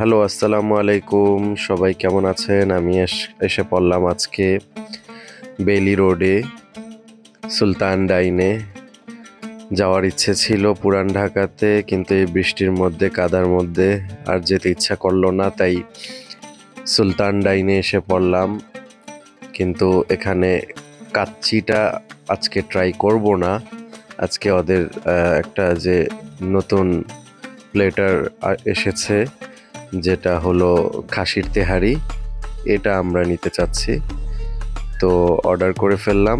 Hello, আসসালামু আলাইকুম। সবাই কেমন আছেন? আমি এসে পড়লাম আজকে বেইলি রোডে সুলতান ডাইনে। যাওয়ার ইচ্ছে ছিল পুরান ঢাকাতে, কিন্তু এই বৃষ্টির মধ্যে কাদার মধ্যে আর যেতে ইচ্ছা করলো না, তাই সুলতান ডাইনে এসে পড়লাম। কিন্তু এখানে কাচ্চিটা আজকে ট্রাই করব না। আজকে ওদের একটা যে নতুন প্লেটার এসেছে, যেটা হলো খাসির তেহারি, এটা আমরা নিতে চাচ্ছি। তো অর্ডার করে ফেললাম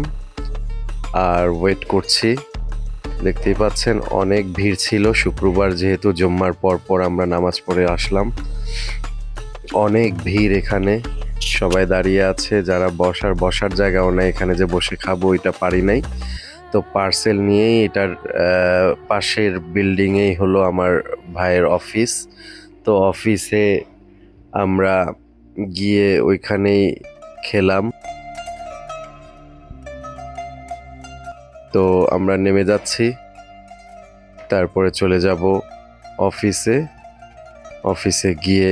আর ওয়েট করছি। দেখতেই পাচ্ছেন অনেক ভিড় ছিল, শুক্রবার যেহেতু জুম্মার পর আমরা নামাজ পড়ে আসলাম। অনেক ভিড় এখানে, সবাই দাঁড়িয়ে আছে, যারা বসার জায়গাও নেই, এখানে যে বসে খাবো এটা পারি নাই। তো পার্সেল নিয়েই এটার পাশের বিল্ডিংয়েই হলো আমার ভাইয়ের অফিস। তো অফিসে আমরা গিয়ে ওইখানেই খেলাম। তো আমরা নেমে যাচ্ছি, তারপরে চলে যাব অফিসে গিয়ে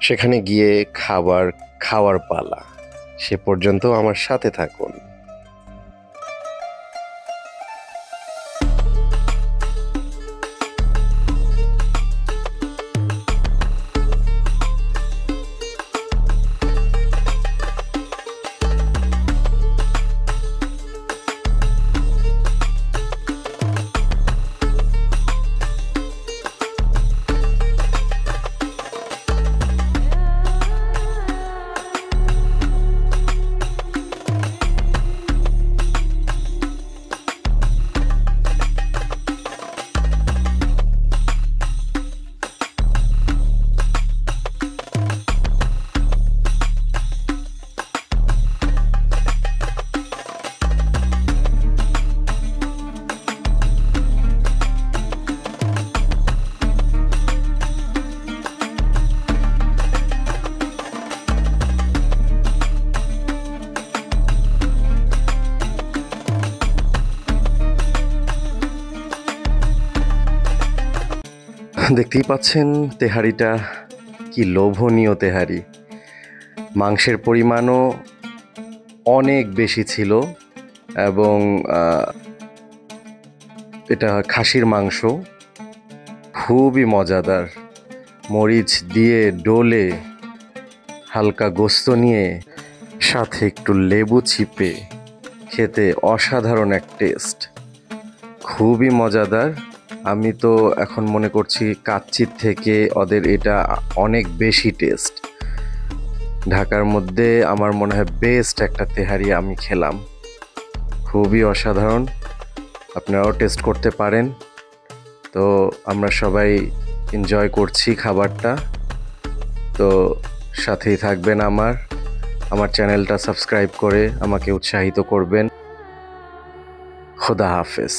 সেখানে গিয়ে খাওয়ার পালা। সে পর্যন্ত আমার সাথে থাকুন। দেখতেই পাচ্ছেন তেহারিটা কি লোভনীয় তেহারি। মাংসের পরিমাণও অনেক বেশি ছিল, এবং এটা খাসির মাংস, খুবই মজাদার। মরিচ দিয়ে ডলে হালকা গোস্ত নিয়ে সাথে একটু লেবু চিপে খেতে অসাধারণ এক টেস্ট, খুবই মজাদার। আমি তো এখন মনে করছি কাচ্চির থেকে ওদের এটা অনেক বেশি টেস্ট। ঢাকার মধ্যে আমার মনে হয় বেস্ট একটা তেহারি আমি খেলাম, খুবই অসাধারণ। আপনারাও টেস্ট করতে পারেন। তো আমরা সবাই এনজয় করছি খাবারটা। তো সাথেই থাকবেন, আমার চ্যানেলটা সাবস্ক্রাইব করে আমাকে উৎসাহিত করবেন। খোদা হাফেজ।